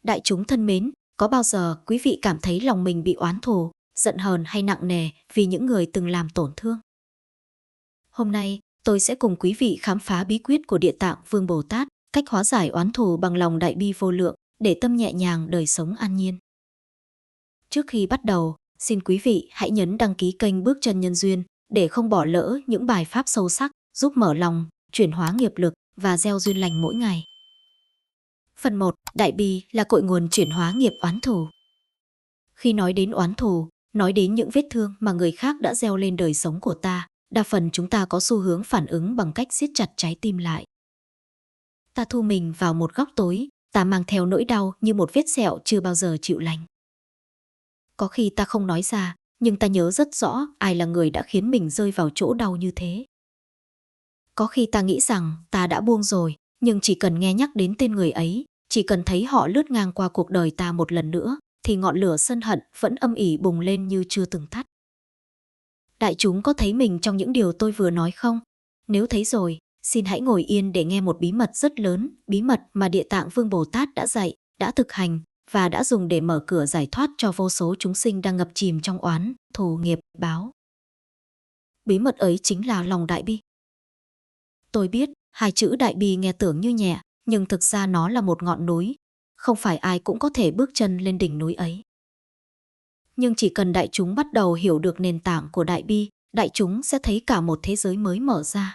Đại chúng thân mến, có bao giờ quý vị cảm thấy lòng mình bị oán thù, giận hờn hay nặng nề vì những người từng làm tổn thương? Hôm nay, tôi sẽ cùng quý vị khám phá bí quyết của Địa Tạng Vương Bồ Tát, cách hóa giải oán thù bằng lòng đại bi vô lượng, để tâm nhẹ nhàng, đời sống an nhiên. Trước khi bắt đầu, xin quý vị hãy nhấn đăng ký kênh Bước Chân Nhân Duyên để không bỏ lỡ những bài pháp sâu sắc, giúp mở lòng, chuyển hóa nghiệp lực và gieo duyên lành mỗi ngày. Phần 1. Đại bi là cội nguồn chuyển hóa nghiệp oán thù. Khi nói đến oán thù, nói đến những vết thương mà người khác đã gieo lên đời sống của ta, đa phần chúng ta có xu hướng phản ứng bằng cách siết chặt trái tim lại. Ta thu mình vào một góc tối, ta mang theo nỗi đau như một vết sẹo chưa bao giờ chịu lành. Có khi ta không nói ra, nhưng ta nhớ rất rõ ai là người đã khiến mình rơi vào chỗ đau như thế. Có khi ta nghĩ rằng ta đã buông rồi, nhưng chỉ cần nghe nhắc đến tên người ấy, chỉ cần thấy họ lướt ngang qua cuộc đời ta một lần nữa, thì ngọn lửa sân hận vẫn âm ỉ bùng lên như chưa từng tắt. Đại chúng có thấy mình trong những điều tôi vừa nói không? Nếu thấy rồi, xin hãy ngồi yên để nghe một bí mật rất lớn, bí mật mà Địa Tạng Vương Bồ Tát đã dạy, đã thực hành và đã dùng để mở cửa giải thoát cho vô số chúng sinh đang ngập chìm trong oán, thù nghiệp, báo. Bí mật ấy chính là lòng đại bi. Tôi biết, hai chữ đại bi nghe tưởng như nhẹ, nhưng thực ra nó là một ngọn núi. Không phải ai cũng có thể bước chân lên đỉnh núi ấy. Nhưng chỉ cần đại chúng bắt đầu hiểu được nền tảng của đại bi, đại chúng sẽ thấy cả một thế giới mới mở ra.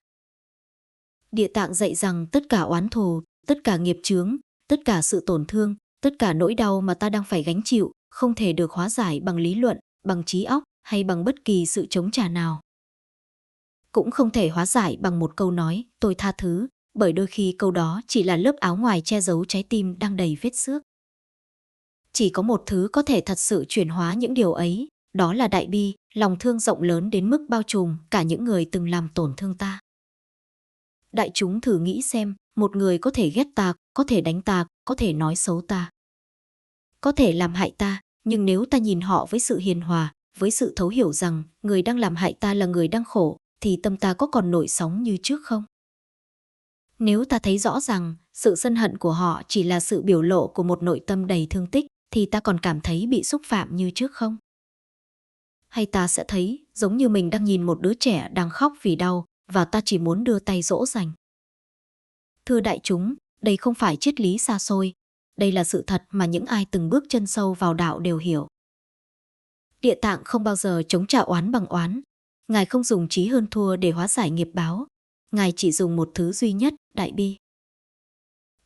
Địa Tạng dạy rằng tất cả oán thù, tất cả nghiệp chướng, tất cả sự tổn thương, tất cả nỗi đau mà ta đang phải gánh chịu, không thể được hóa giải bằng lý luận, bằng trí óc hay bằng bất kỳ sự chống trả nào. Cũng không thể hóa giải bằng một câu nói, tôi tha thứ, bởi đôi khi câu đó chỉ là lớp áo ngoài che giấu trái tim đang đầy vết xước. Chỉ có một thứ có thể thật sự chuyển hóa những điều ấy, đó là đại bi, lòng thương rộng lớn đến mức bao trùm cả những người từng làm tổn thương ta. Đại chúng thử nghĩ xem, một người có thể ghét ta, có thể đánh ta, có thể nói xấu ta, có thể làm hại ta, nhưng nếu ta nhìn họ với sự hiền hòa, với sự thấu hiểu rằng người đang làm hại ta là người đang khổ, thì tâm ta có còn nổi sóng như trước không? Nếu ta thấy rõ rằng sự sân hận của họ chỉ là sự biểu lộ của một nội tâm đầy thương tích, thì ta còn cảm thấy bị xúc phạm như trước không? Hay ta sẽ thấy giống như mình đang nhìn một đứa trẻ đang khóc vì đau và ta chỉ muốn đưa tay dỗ dành. Thưa đại chúng, đây không phải triết lý xa xôi, đây là sự thật mà những ai từng bước chân sâu vào đạo đều hiểu. Địa Tạng không bao giờ chống trả oán bằng oán. Ngài không dùng trí hơn thua để hóa giải nghiệp báo. Ngài chỉ dùng một thứ duy nhất, đại bi.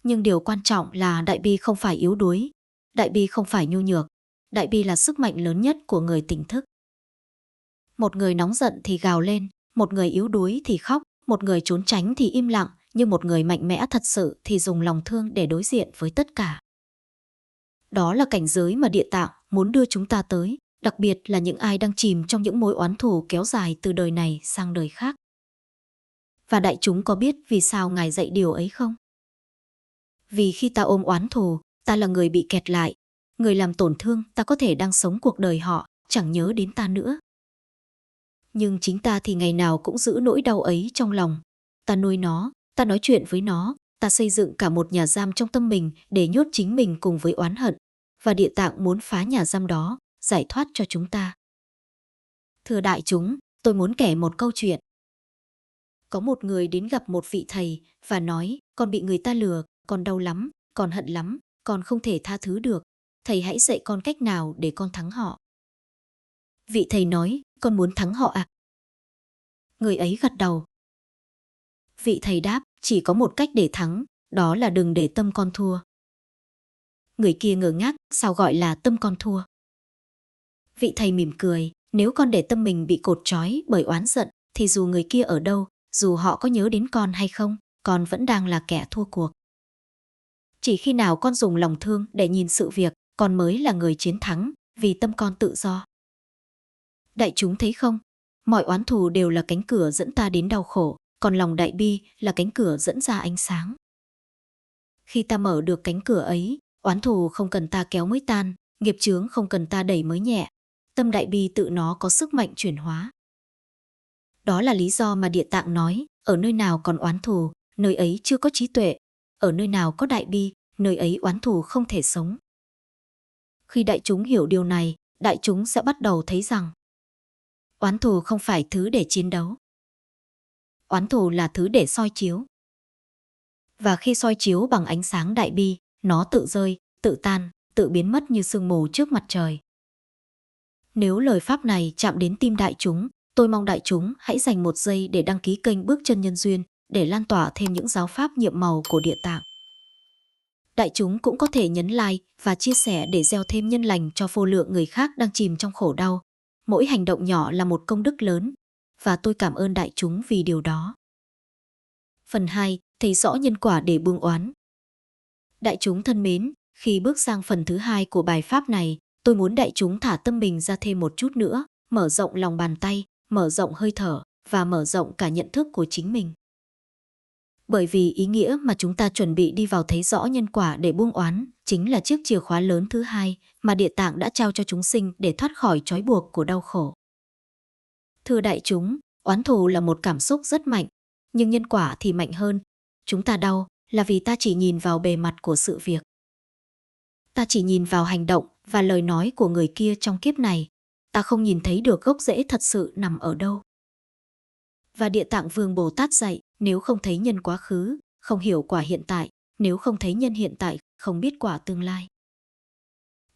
Nhưng điều quan trọng là đại bi không phải yếu đuối. Đại bi không phải nhu nhược. Đại bi là sức mạnh lớn nhất của người tỉnh thức. Một người nóng giận thì gào lên, một người yếu đuối thì khóc, một người trốn tránh thì im lặng, nhưng một người mạnh mẽ thật sự thì dùng lòng thương để đối diện với tất cả. Đó là cảnh giới mà Địa Tạng muốn đưa chúng ta tới, đặc biệt là những ai đang chìm trong những mối oán thù kéo dài từ đời này sang đời khác. Và đại chúng có biết vì sao Ngài dạy điều ấy không? Vì khi ta ôm oán thù, ta là người bị kẹt lại. Người làm tổn thương, ta có thể đang sống cuộc đời họ, chẳng nhớ đến ta nữa. Nhưng chính ta thì ngày nào cũng giữ nỗi đau ấy trong lòng. Ta nuôi nó, ta nói chuyện với nó, ta xây dựng cả một nhà giam trong tâm mình để nhốt chính mình cùng với oán hận. Và Địa Tạng muốn phá nhà giam đó, giải thoát cho chúng ta. Thưa đại chúng, tôi muốn kể một câu chuyện. Có một người đến gặp một vị thầy và nói, con bị người ta lừa, con đau lắm, con hận lắm, con không thể tha thứ được. Thầy hãy dạy con cách nào để con thắng họ. Vị thầy nói, con muốn thắng họ à? Người ấy gật đầu. Vị thầy đáp, chỉ có một cách để thắng, đó là đừng để tâm con thua. Người kia ngơ ngác, sao gọi là tâm con thua? Vị thầy mỉm cười, nếu con để tâm mình bị cột trói bởi oán giận, thì dù người kia ở đâu, dù họ có nhớ đến con hay không, con vẫn đang là kẻ thua cuộc. Chỉ khi nào con dùng lòng thương để nhìn sự việc, con mới là người chiến thắng, vì tâm con tự do. Đại chúng thấy không? Mọi oán thù đều là cánh cửa dẫn ta đến đau khổ, còn lòng đại bi là cánh cửa dẫn ra ánh sáng. Khi ta mở được cánh cửa ấy, oán thù không cần ta kéo mới tan, nghiệp chướng không cần ta đẩy mới nhẹ. Tâm đại bi tự nó có sức mạnh chuyển hóa. Đó là lý do mà Địa Tạng nói, ở nơi nào còn oán thù, nơi ấy chưa có trí tuệ. Ở nơi nào có đại bi, nơi ấy oán thù không thể sống. Khi đại chúng hiểu điều này, đại chúng sẽ bắt đầu thấy rằng oán thù không phải thứ để chiến đấu. Oán thù là thứ để soi chiếu. Và khi soi chiếu bằng ánh sáng đại bi, nó tự rơi, tự tan, tự biến mất như sương mù trước mặt trời. Nếu lời pháp này chạm đến tim đại chúng, tôi mong đại chúng hãy dành 1 giây để đăng ký kênh Bước Chân Nhân Duyên để lan tỏa thêm những giáo pháp nhiệm màu của Địa Tạng. Đại chúng cũng có thể nhấn like và chia sẻ để gieo thêm nhân lành cho vô lượng người khác đang chìm trong khổ đau. Mỗi hành động nhỏ là một công đức lớn, và tôi cảm ơn đại chúng vì điều đó. Phần 2. Thấy rõ nhân quả để buông oán. Đại chúng thân mến, khi bước sang phần thứ 2 của bài pháp này, tôi muốn đại chúng thả tâm mình ra thêm một chút nữa, mở rộng lòng bàn tay, mở rộng hơi thở và mở rộng cả nhận thức của chính mình. Bởi vì ý nghĩa mà chúng ta chuẩn bị đi vào thấy rõ nhân quả để buông oán chính là chiếc chìa khóa lớn thứ 2 mà Địa Tạng đã trao cho chúng sinh để thoát khỏi trói buộc của đau khổ. Thưa đại chúng, oán thù là một cảm xúc rất mạnh, nhưng nhân quả thì mạnh hơn. Chúng ta đau là vì ta chỉ nhìn vào bề mặt của sự việc. Ta chỉ nhìn vào hành động và lời nói của người kia trong kiếp này. Ta không nhìn thấy được gốc rễ thật sự nằm ở đâu. Và Địa Tạng Vương Bồ Tát dạy, nếu không thấy nhân quá khứ, không hiểu quả hiện tại, nếu không thấy nhân hiện tại, không biết quả tương lai.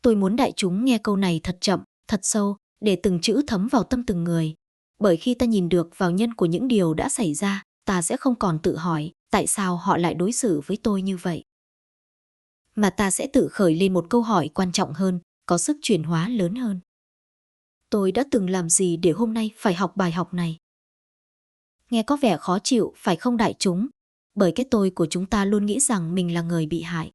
Tôi muốn đại chúng nghe câu này thật chậm, thật sâu, để từng chữ thấm vào tâm từng người. Bởi khi ta nhìn được vào nhân của những điều đã xảy ra, ta sẽ không còn tự hỏi tại sao họ lại đối xử với tôi như vậy. Mà ta sẽ tự khởi lên một câu hỏi quan trọng hơn, có sức chuyển hóa lớn hơn. Tôi đã từng làm gì để hôm nay phải học bài học này? Nghe có vẻ khó chịu, phải không đại chúng? Bởi cái tôi của chúng ta luôn nghĩ rằng mình là người bị hại.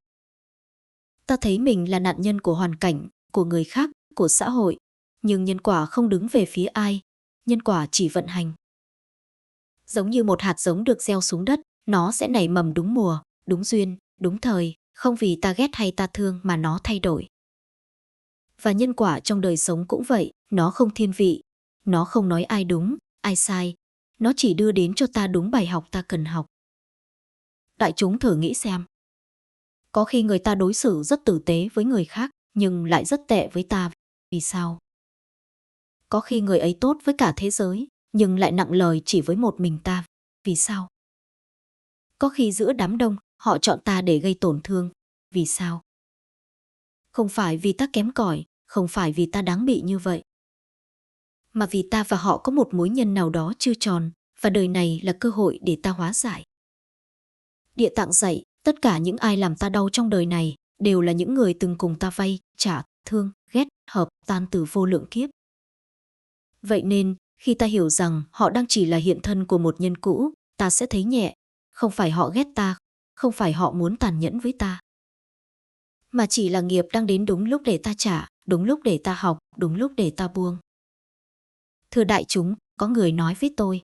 Ta thấy mình là nạn nhân của hoàn cảnh, của người khác, của xã hội. Nhưng nhân quả không đứng về phía ai. Nhân quả chỉ vận hành. Giống như một hạt giống được gieo xuống đất, nó sẽ nảy mầm đúng mùa, đúng duyên, đúng thời, không vì ta ghét hay ta thương mà nó thay đổi. Và nhân quả trong đời sống cũng vậy, nó không thiên vị, nó không nói ai đúng, ai sai, nó chỉ đưa đến cho ta đúng bài học ta cần học. Đại chúng thử nghĩ xem. Có khi người ta đối xử rất tử tế với người khác, nhưng lại rất tệ với ta. Vì sao? Có khi người ấy tốt với cả thế giới, nhưng lại nặng lời chỉ với một mình ta. Vì sao? Có khi giữa đám đông, họ chọn ta để gây tổn thương. Vì sao? Không phải vì ta kém cỏi, không phải vì ta đáng bị như vậy. Mà vì ta và họ có một mối nhân nào đó chưa tròn, và đời này là cơ hội để ta hóa giải. Địa Tạng dạy, tất cả những ai làm ta đau trong đời này đều là những người từng cùng ta vay, trả, thương, ghét, hợp, tan từ vô lượng kiếp. Vậy nên, khi ta hiểu rằng họ đang chỉ là hiện thân của một nhân cũ, ta sẽ thấy nhẹ. Không phải họ ghét ta, không phải họ muốn tàn nhẫn với ta. Mà chỉ là nghiệp đang đến đúng lúc để ta trả, đúng lúc để ta học, đúng lúc để ta buông. Thưa đại chúng, có người nói với tôi.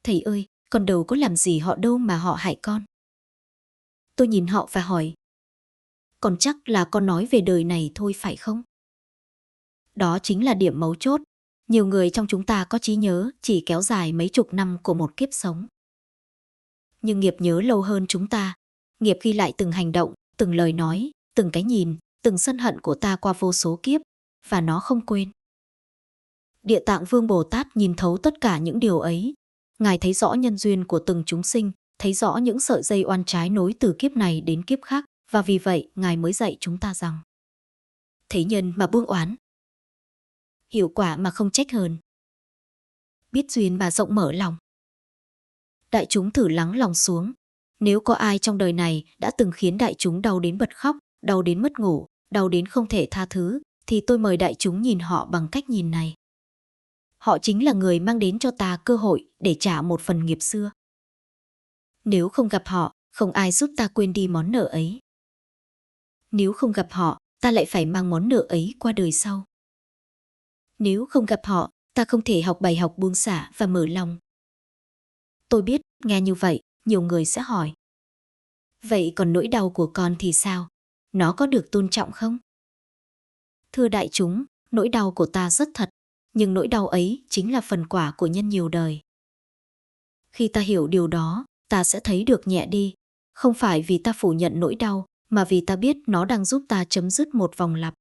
Thầy ơi, con đâu có làm gì họ đâu mà họ hại con. Tôi nhìn họ và hỏi. Còn chắc là con nói về đời này thôi phải không? Đó chính là điểm mấu chốt. Nhiều người trong chúng ta có trí nhớ chỉ kéo dài mấy chục năm của một kiếp sống. Nhưng nghiệp nhớ lâu hơn chúng ta. Nghiệp ghi lại từng hành động, từng lời nói, từng cái nhìn, từng sân hận của ta qua vô số kiếp, và nó không quên. Địa Tạng Vương Bồ Tát nhìn thấu tất cả những điều ấy. Ngài thấy rõ nhân duyên của từng chúng sinh, thấy rõ những sợi dây oan trái nối từ kiếp này đến kiếp khác, và vì vậy Ngài mới dạy chúng ta rằng thấy nhân mà buông oán, hiểu quả mà không trách hờn, biết duyên mà rộng mở lòng. Đại chúng thử lắng lòng xuống. Nếu có ai trong đời này đã từng khiến đại chúng đau đến bật khóc, đau đến mất ngủ, đau đến không thể tha thứ, thì tôi mời đại chúng nhìn họ bằng cách nhìn này. Họ chính là người mang đến cho ta cơ hội để trả một phần nghiệp xưa. Nếu không gặp họ, không ai giúp ta quên đi món nợ ấy. Nếu không gặp họ, ta lại phải mang món nợ ấy qua đời sau. Nếu không gặp họ, ta không thể học bài học buông xả và mở lòng. Tôi biết, nghe như vậy, nhiều người sẽ hỏi. Vậy còn nỗi đau của con thì sao? Nó có được tôn trọng không? Thưa đại chúng, nỗi đau của ta rất thật, nhưng nỗi đau ấy chính là phần quả của nhân nhiều đời. Khi ta hiểu điều đó, ta sẽ thấy được nhẹ đi. Không phải vì ta phủ nhận nỗi đau, mà vì ta biết nó đang giúp ta chấm dứt một vòng lặp.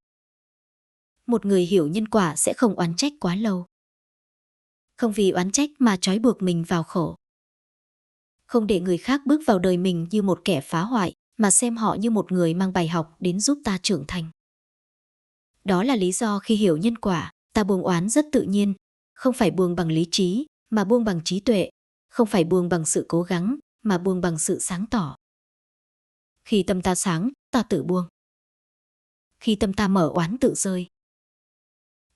Một người hiểu nhân quả sẽ không oán trách quá lâu. Không vì oán trách mà trói buộc mình vào khổ. Không để người khác bước vào đời mình như một kẻ phá hoại, mà xem họ như một người mang bài học đến giúp ta trưởng thành. Đó là lý do khi hiểu nhân quả, ta buông oán rất tự nhiên, không phải buông bằng lý trí, mà buông bằng trí tuệ, không phải buông bằng sự cố gắng, mà buông bằng sự sáng tỏ. Khi tâm ta sáng, ta tự buông. Khi tâm ta mở oán tự rơi.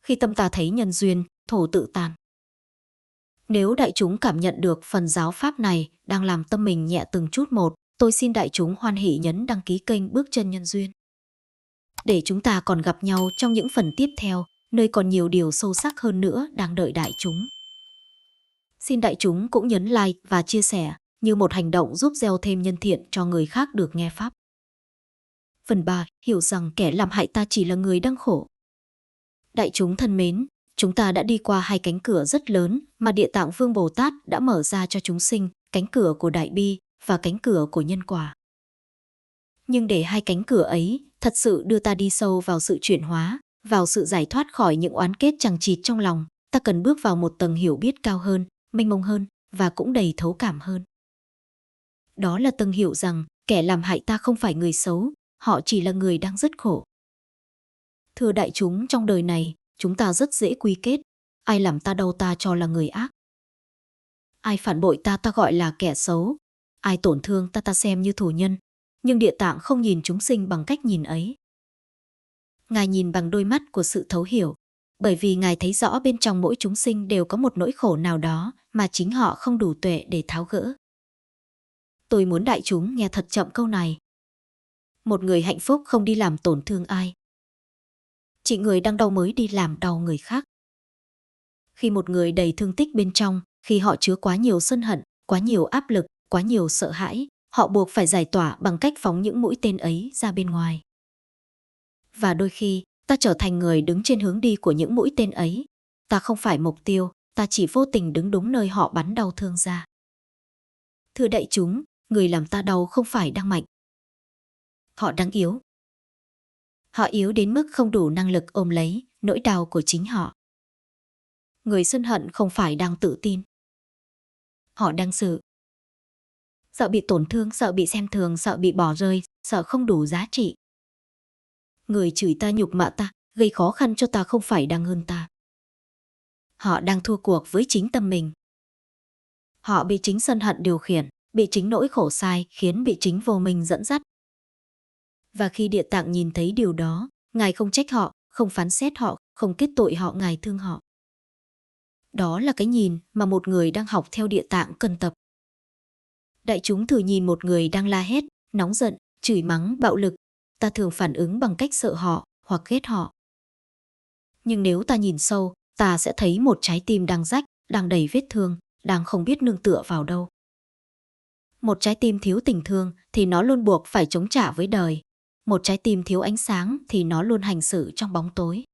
Khi tâm ta thấy nhân duyên, thổ tự tan. Nếu đại chúng cảm nhận được phần giáo pháp này đang làm tâm mình nhẹ từng chút một, tôi xin đại chúng hoan hỷ nhấn đăng ký kênh Bước Chân Nhân Duyên. Để chúng ta còn gặp nhau trong những phần tiếp theo, nơi còn nhiều điều sâu sắc hơn nữa đang đợi đại chúng. Xin đại chúng cũng nhấn like và chia sẻ như một hành động giúp gieo thêm nhân thiện cho người khác được nghe pháp. Phần 3. Hiểu rằng kẻ làm hại ta chỉ là người đang khổ. Đại chúng thân mến, chúng ta đã đi qua hai cánh cửa rất lớn mà Địa Tạng Vương Bồ Tát đã mở ra cho chúng sinh, cánh cửa của Đại Bi và cánh cửa của nhân quả. Nhưng để hai cánh cửa ấy thật sự đưa ta đi sâu vào sự chuyển hóa, vào sự giải thoát khỏi những oán kết chằng chịt trong lòng, ta cần bước vào một tầng hiểu biết cao hơn, mênh mông hơn và cũng đầy thấu cảm hơn. Đó là tầng hiểu rằng kẻ làm hại ta không phải người xấu, họ chỉ là người đang rất khổ. Thưa đại chúng, trong đời này, chúng ta rất dễ quy kết, ai làm ta đau ta cho là người ác. Ai phản bội ta ta gọi là kẻ xấu, ai tổn thương ta ta xem như thù nhân, nhưng Địa Tạng không nhìn chúng sinh bằng cách nhìn ấy. Ngài nhìn bằng đôi mắt của sự thấu hiểu, bởi vì Ngài thấy rõ bên trong mỗi chúng sinh đều có một nỗi khổ nào đó mà chính họ không đủ tuệ để tháo gỡ. Tôi muốn đại chúng nghe thật chậm câu này. Một người hạnh phúc không đi làm tổn thương ai. Chỉ người đang đau mới đi làm đau người khác. Khi một người đầy thương tích bên trong, khi họ chứa quá nhiều sân hận, quá nhiều áp lực, quá nhiều sợ hãi, họ buộc phải giải tỏa bằng cách phóng những mũi tên ấy ra bên ngoài. Và đôi khi, ta trở thành người đứng trên hướng đi của những mũi tên ấy. Ta không phải mục tiêu, ta chỉ vô tình đứng đúng nơi họ bắn đau thương ra. Thưa đại chúng, người làm ta đau không phải đang mạnh. Họ đang yếu. Họ yếu đến mức không đủ năng lực ôm lấy nỗi đau của chính họ. Người sân hận không phải đang tự tin. Họ đang sợ. Sợ bị tổn thương, sợ bị xem thường, sợ bị bỏ rơi, sợ không đủ giá trị. Người chửi ta, nhục mạ ta, gây khó khăn cho ta không phải đang hơn ta. Họ đang thua cuộc với chính tâm mình. Họ bị chính sân hận điều khiển, bị chính nỗi khổ sai khiến bị chính vô minh dẫn dắt. Và khi Địa Tạng nhìn thấy điều đó, Ngài không trách họ, không phán xét họ, không kết tội họ, Ngài thương họ. Đó là cái nhìn mà một người đang học theo Địa Tạng cần tập. Đại chúng thử nhìn một người đang la hét, nóng giận, chửi mắng, bạo lực, ta thường phản ứng bằng cách sợ họ hoặc ghét họ. Nhưng nếu ta nhìn sâu, ta sẽ thấy một trái tim đang rách, đang đầy vết thương, đang không biết nương tựa vào đâu. Một trái tim thiếu tình thương thì nó luôn buộc phải chống trả với đời. Một trái tim thiếu ánh sáng thì nó luôn hành xử trong bóng tối.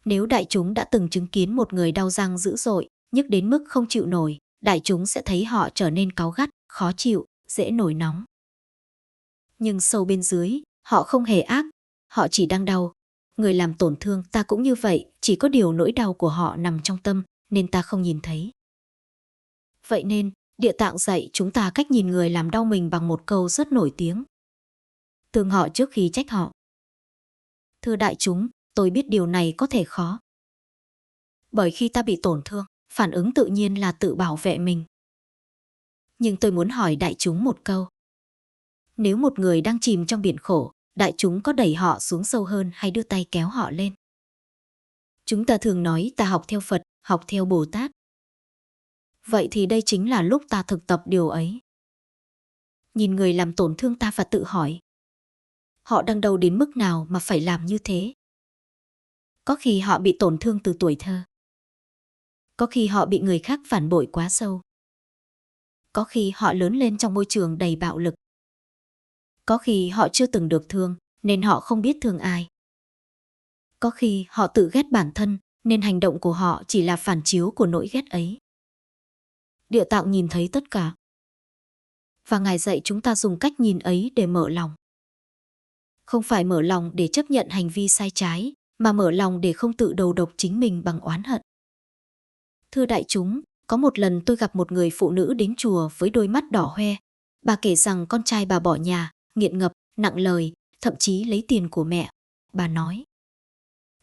Nếu đại chúng đã từng chứng kiến một người đau răng dữ dội, nhức đến mức không chịu nổi, đại chúng sẽ thấy họ trở nên cáu gắt, khó chịu, dễ nổi nóng. Nhưng sâu bên dưới, họ không hề ác, họ chỉ đang đau. Người làm tổn thương ta cũng như vậy, chỉ có điều nỗi đau của họ nằm trong tâm, nên ta không nhìn thấy. Vậy nên, Địa Tạng dạy chúng ta cách nhìn người làm đau mình bằng một câu rất nổi tiếng. Thương họ trước khi trách họ. Thưa đại chúng, tôi biết điều này có thể khó. Bởi khi ta bị tổn thương, phản ứng tự nhiên là tự bảo vệ mình. Nhưng tôi muốn hỏi đại chúng một câu. Nếu một người đang chìm trong biển khổ, đại chúng có đẩy họ xuống sâu hơn hay đưa tay kéo họ lên? Chúng ta thường nói ta học theo Phật, học theo Bồ Tát. Vậy thì đây chính là lúc ta thực tập điều ấy. Nhìn người làm tổn thương ta và tự hỏi. Họ đang đau đến mức nào mà phải làm như thế? Có khi họ bị tổn thương từ tuổi thơ. Có khi họ bị người khác phản bội quá sâu. Có khi họ lớn lên trong môi trường đầy bạo lực. Có khi họ chưa từng được thương, nên họ không biết thương ai. Có khi họ tự ghét bản thân, nên hành động của họ chỉ là phản chiếu của nỗi ghét ấy. Địa Tạng nhìn thấy tất cả. Và Ngài dạy chúng ta dùng cách nhìn ấy để mở lòng. Không phải mở lòng để chấp nhận hành vi sai trái, mà mở lòng để không tự đầu độc chính mình bằng oán hận. Thưa đại chúng, có một lần tôi gặp một người phụ nữ đến chùa với đôi mắt đỏ hoe. Bà kể rằng con trai bà bỏ nhà, nghiện ngập, nặng lời, thậm chí lấy tiền của mẹ. Bà nói,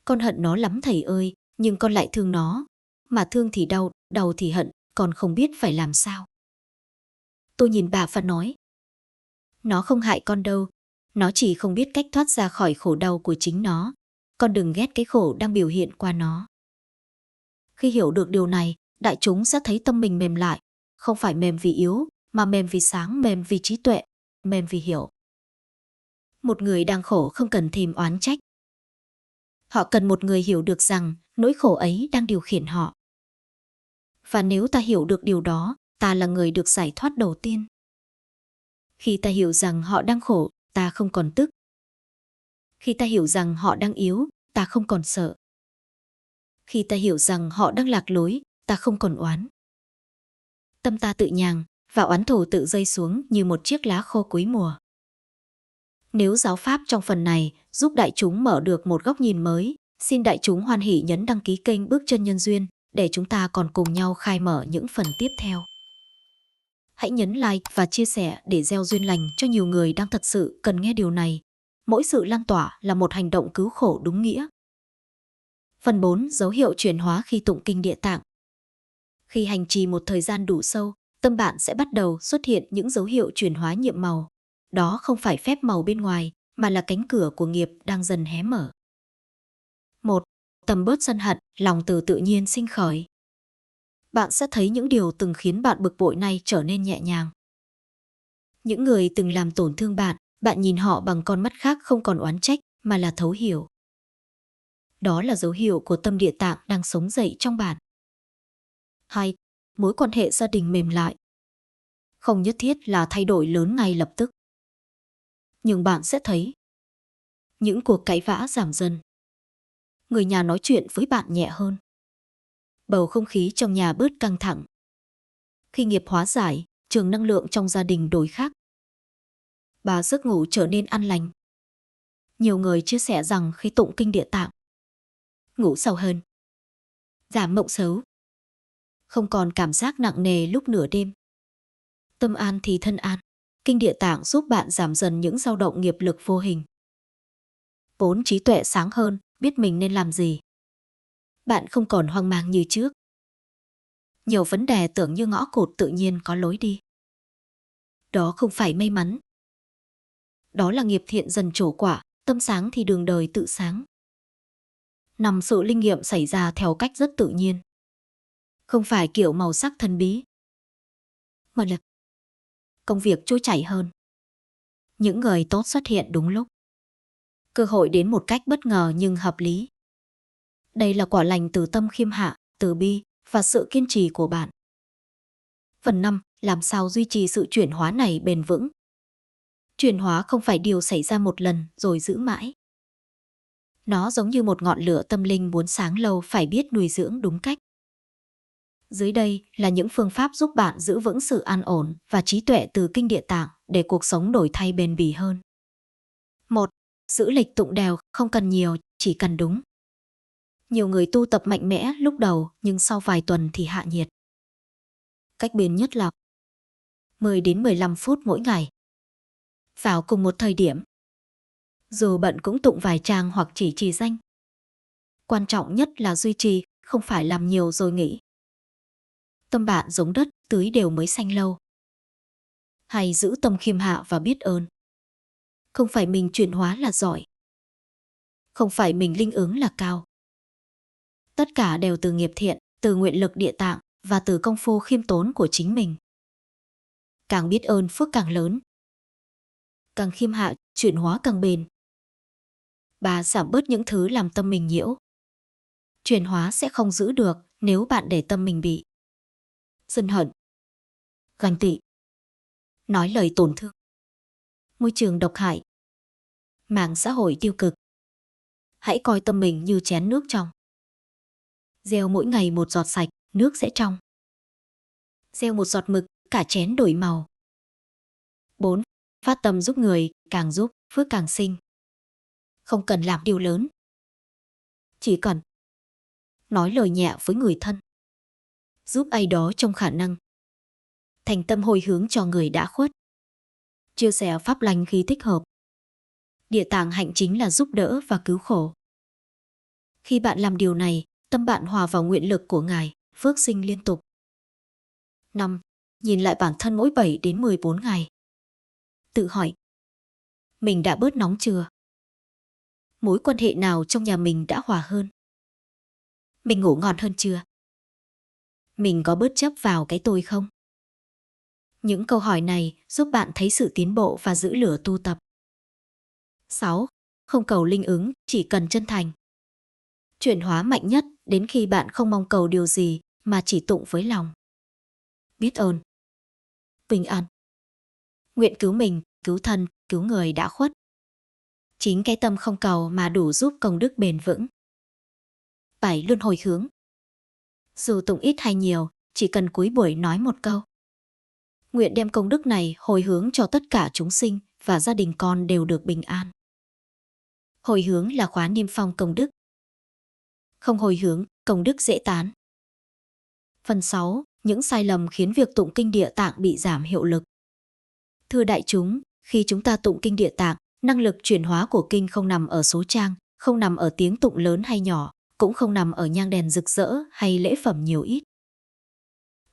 con hận nó lắm thầy ơi, nhưng con lại thương nó. Mà thương thì đau, đau thì hận, con không biết phải làm sao. Tôi nhìn bà và nói, nó không hại con đâu, nó chỉ không biết cách thoát ra khỏi khổ đau của chính nó. Con đừng ghét cái khổ đang biểu hiện qua nó. Khi hiểu được điều này, đại chúng sẽ thấy tâm mình mềm lại, không phải mềm vì yếu, mà mềm vì sáng, mềm vì trí tuệ, mềm vì hiểu. Một người đang khổ không cần thêm oán trách. Họ cần một người hiểu được rằng nỗi khổ ấy đang điều khiển họ. Và nếu ta hiểu được điều đó, ta là người được giải thoát đầu tiên. Khi ta hiểu rằng họ đang khổ, ta không còn tức. Khi ta hiểu rằng họ đang yếu, ta không còn sợ. Khi ta hiểu rằng họ đang lạc lối, ta không còn oán. Tâm ta tự nhàng, và oán thù tự rơi xuống như một chiếc lá khô cuối mùa. Nếu giáo pháp trong phần này giúp đại chúng mở được một góc nhìn mới, xin đại chúng hoan hỷ nhấn đăng ký kênh Bước Chân Nhân Duyên để chúng ta còn cùng nhau khai mở những phần tiếp theo. Hãy nhấn like và chia sẻ để gieo duyên lành cho nhiều người đang thật sự cần nghe điều này. Mỗi sự lan tỏa là một hành động cứu khổ đúng nghĩa. Phần 4. Dấu hiệu chuyển hóa khi tụng kinh Địa Tạng. Khi hành trì một thời gian đủ sâu, tâm bạn sẽ bắt đầu xuất hiện những dấu hiệu chuyển hóa nhiệm màu. Đó không phải phép màu bên ngoài, mà là cánh cửa của nghiệp đang dần hé mở. 1. Tầm bớt sân hận, lòng từ tự nhiên sinh khởi. Bạn sẽ thấy những điều từng khiến bạn bực bội nay trở nên nhẹ nhàng. Những người từng làm tổn thương bạn, bạn nhìn họ bằng con mắt khác không còn oán trách, mà là thấu hiểu. Đó là dấu hiệu của tâm Địa Tạng đang sống dậy trong bạn. 2. Mối quan hệ gia đình mềm lại. Không nhất thiết là thay đổi lớn ngay lập tức. Nhưng bạn sẽ thấy những cuộc cãi vã giảm dần. Người nhà nói chuyện với bạn nhẹ hơn. Bầu không khí trong nhà bớt căng thẳng. Khi nghiệp hóa giải, trường năng lượng trong gia đình đổi khác. Và giấc ngủ trở nên an lành. Nhiều người chia sẻ rằng khi tụng kinh Địa Tạng, ngủ sâu hơn, giảm mộng xấu, không còn cảm giác nặng nề lúc nửa đêm. Tâm an thì thân an. Kinh Địa Tạng giúp bạn giảm dần những dao động nghiệp lực vô hình. 4. Trí tuệ sáng hơn, biết mình nên làm gì. Bạn không còn hoang mang như trước. Nhiều vấn đề tưởng như ngõ cụt tự nhiên có lối đi. Đó không phải may mắn. Đó là nghiệp thiện dần trổ quả, tâm sáng thì đường đời tự sáng. 5. Sự linh nghiệm xảy ra theo cách rất tự nhiên. Không phải kiểu màu sắc thần bí, mà là công việc trôi chảy hơn. Những người tốt xuất hiện đúng lúc. Cơ hội đến một cách bất ngờ nhưng hợp lý. Đây là quả lành từ tâm khiêm hạ, từ bi và sự kiên trì của bạn. Phần 5. Làm sao duy trì sự chuyển hóa này bền vững. Chuyển hóa không phải điều xảy ra một lần rồi giữ mãi. Nó giống như một ngọn lửa tâm linh muốn sáng lâu phải biết nuôi dưỡng đúng cách. Dưới đây là những phương pháp giúp bạn giữ vững sự an ổn và trí tuệ từ kinh Địa Tạng để cuộc sống đổi thay bền bỉ hơn. 1. Giữ lịch tụng đều, không cần nhiều, chỉ cần đúng. Nhiều người tu tập mạnh mẽ lúc đầu nhưng sau vài tuần thì hạ nhiệt. Cách bền nhất là 10 đến 15 phút mỗi ngày. Vào cùng một thời điểm. Dù bận cũng tụng vài trang hoặc chỉ trì danh. Quan trọng nhất là duy trì, không phải làm nhiều rồi nghỉ. Tâm bạn giống đất, tưới đều mới xanh lâu. Hay giữ tâm khiêm hạ và biết ơn. Không phải mình chuyển hóa là giỏi. Không phải mình linh ứng là cao. Tất cả đều từ nghiệp thiện, từ nguyện lực Địa Tạng và từ công phu khiêm tốn của chính mình. Càng biết ơn phước càng lớn. Càng khiêm hạ, chuyển hóa càng bền. 3. Giảm bớt những thứ làm tâm mình nhiễu. Chuyển hóa sẽ không giữ được nếu bạn để tâm mình bị sân hận, ganh tị, nói lời tổn thương, môi trường độc hại, mạng xã hội tiêu cực. Hãy coi tâm mình như chén nước trong. Gieo mỗi ngày một giọt sạch, nước sẽ trong. Gieo một giọt mực, cả chén đổi màu. 4. Phát tâm giúp người, càng giúp, phước càng sinh. Không cần làm điều lớn. chỉ cần nói lời nhẹ với người thân, giúp ai đó trong khả năng, thành tâm hồi hướng cho người đã khuất, chia sẻ pháp lành khi thích hợp. Địa tạng hạnh chính là giúp đỡ và cứu khổ. Khi bạn làm điều này, tâm bạn hòa vào nguyện lực của Ngài, phước sinh liên tục. 5. Nhìn lại bản thân mỗi 7 đến 14 ngày. Tự hỏi, mình đã bớt nóng chưa? Mối quan hệ nào trong nhà mình đã hòa hơn? Mình ngủ ngon hơn chưa? Mình có bớt chấp vào cái tôi không? Những câu hỏi này giúp bạn thấy sự tiến bộ và giữ lửa tu tập. 6. Không cầu linh ứng, chỉ cần chân thành. Chuyển hóa mạnh nhất đến khi bạn không mong cầu điều gì mà chỉ tụng với lòng biết ơn, bình an. Nguyện cứu mình, cứu thân, cứu người đã khuất. Chính cái tâm không cầu mà đủ giúp công đức bền vững. 7. Luôn hồi hướng. Dù tụng ít hay nhiều, chỉ cần cuối buổi nói một câu. Nguyện đem công đức này hồi hướng cho tất cả chúng sinh và gia đình con đều được bình an. Hồi hướng là khóa niêm phong công đức. Không hồi hướng, công đức dễ tán. Phần 6. Những sai lầm khiến việc tụng kinh Địa Tạng bị giảm hiệu lực. Thưa đại chúng, khi chúng ta tụng kinh Địa Tạng, năng lực chuyển hóa của kinh không nằm ở số trang, không nằm ở tiếng tụng lớn hay nhỏ, cũng không nằm ở nhang đèn rực rỡ hay lễ phẩm nhiều ít.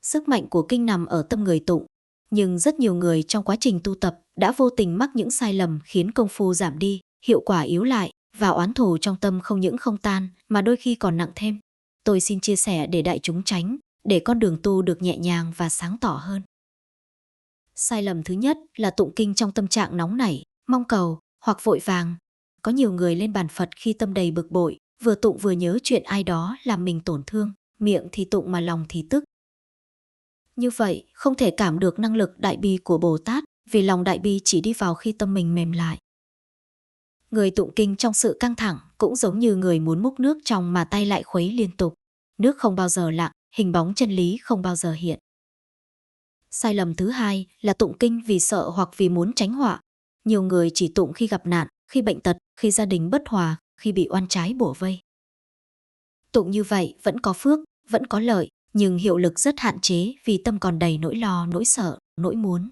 Sức mạnh của kinh nằm ở tâm người tụng, nhưng rất nhiều người trong quá trình tu tập đã vô tình mắc những sai lầm khiến công phu giảm đi, hiệu quả yếu lại và oán thù trong tâm không những không tan mà đôi khi còn nặng thêm. Tôi xin chia sẻ để đại chúng tránh, để con đường tu được nhẹ nhàng và sáng tỏ hơn. Sai lầm thứ nhất là tụng kinh trong tâm trạng nóng nảy, mong cầu hoặc vội vàng. Có nhiều người lên bàn Phật khi tâm đầy bực bội, vừa tụng vừa nhớ chuyện ai đó làm mình tổn thương, miệng thì tụng mà lòng thì tức. Như vậy, không thể cảm được năng lực đại bi của Bồ Tát, vì lòng đại bi chỉ đi vào khi tâm mình mềm lại. Người tụng kinh trong sự căng thẳng cũng giống như người muốn múc nước trong mà tay lại khuấy liên tục. Nước không bao giờ lặng, hình bóng chân lý không bao giờ hiện. Sai lầm thứ hai là tụng kinh vì sợ hoặc vì muốn tránh họa. Nhiều người chỉ tụng khi gặp nạn, khi bệnh tật, khi gia đình bất hòa, khi bị oan trái bủa vây. Tụng như vậy vẫn có phước, vẫn có lợi, nhưng hiệu lực rất hạn chế vì tâm còn đầy nỗi lo, nỗi sợ, nỗi muốn.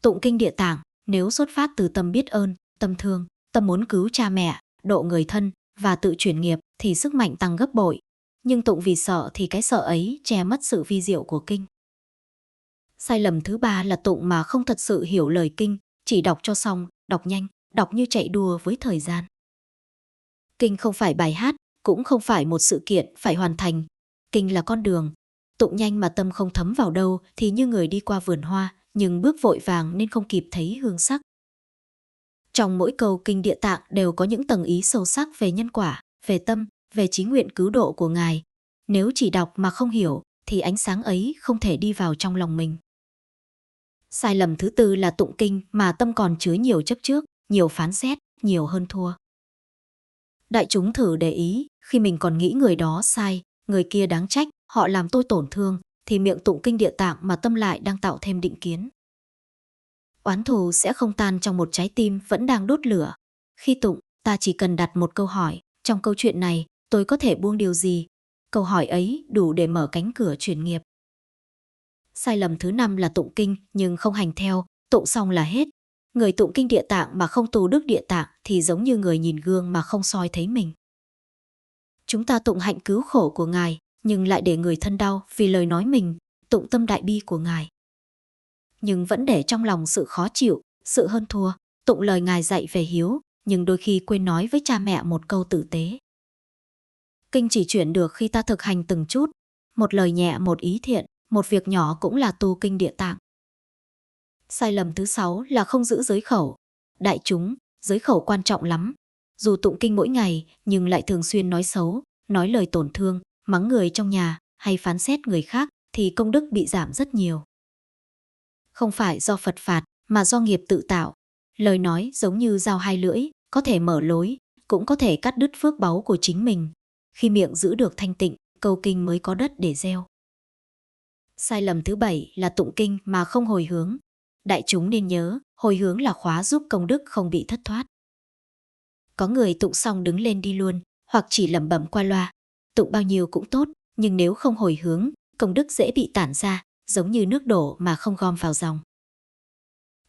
Tụng kinh Địa Tạng, nếu xuất phát từ tâm biết ơn, tâm thương, tâm muốn cứu cha mẹ, độ người thân và tự chuyển nghiệp thì sức mạnh tăng gấp bội. Nhưng tụng vì sợ thì cái sợ ấy che mất sự vi diệu của kinh. Sai lầm thứ ba là tụng mà không thật sự hiểu lời kinh, chỉ đọc cho xong, đọc nhanh, đọc như chạy đua với thời gian. Kinh không phải bài hát, cũng không phải một sự kiện phải hoàn thành. Kinh là con đường. Tụng nhanh mà tâm không thấm vào đâu thì như người đi qua vườn hoa, nhưng bước vội vàng nên không kịp thấy hương sắc. Trong mỗi câu kinh Địa Tạng đều có những tầng ý sâu sắc về nhân quả, về tâm, về chí nguyện cứu độ của Ngài. Nếu chỉ đọc mà không hiểu thì ánh sáng ấy không thể đi vào trong lòng mình. Sai lầm thứ tư là tụng kinh mà tâm còn chứa nhiều chấp trước, nhiều phán xét, nhiều hơn thua. Đại chúng thử để ý, khi mình còn nghĩ người đó sai, người kia đáng trách, họ làm tôi tổn thương, thì miệng tụng kinh Địa Tạng mà tâm lại đang tạo thêm định kiến. Oán thù sẽ không tan trong một trái tim vẫn đang đốt lửa. Khi tụng, ta chỉ cần đặt một câu hỏi, trong câu chuyện này, tôi có thể buông điều gì? Câu hỏi ấy đủ để mở cánh cửa chuyển nghiệp. Sai lầm thứ năm là tụng kinh nhưng không hành theo, tụng xong là hết. Người tụng kinh Địa Tạng mà không tu đức Địa Tạng thì giống như người nhìn gương mà không soi thấy mình. Chúng ta tụng hạnh cứu khổ của Ngài, nhưng lại để người thân đau vì lời nói mình, tụng tâm đại bi của Ngài. Nhưng vẫn để trong lòng sự khó chịu, sự hơn thua, tụng lời Ngài dạy về hiếu, nhưng đôi khi quên nói với cha mẹ một câu tử tế. Kinh chỉ chuyển được khi ta thực hành từng chút, một lời nhẹ, một ý thiện, một việc nhỏ cũng là tu kinh Địa Tạng. Sai lầm thứ 6 là không giữ giới khẩu. Đại chúng, giới khẩu quan trọng lắm. Dù tụng kinh mỗi ngày nhưng lại thường xuyên nói xấu, nói lời tổn thương, mắng người trong nhà hay phán xét người khác thì công đức bị giảm rất nhiều. Không phải do Phật phạt mà do nghiệp tự tạo. Lời nói giống như dao hai lưỡi, có thể mở lối, cũng có thể cắt đứt phước báu của chính mình. Khi miệng giữ được thanh tịnh, câu kinh mới có đất để gieo. Sai lầm thứ 7 là tụng kinh mà không hồi hướng. Đại chúng nên nhớ, hồi hướng là khóa giúp công đức không bị thất thoát. Có người tụng xong đứng lên đi luôn, hoặc chỉ lẩm bẩm qua loa. Tụng bao nhiêu cũng tốt, nhưng nếu không hồi hướng, công đức dễ bị tản ra, giống như nước đổ mà không gom vào dòng.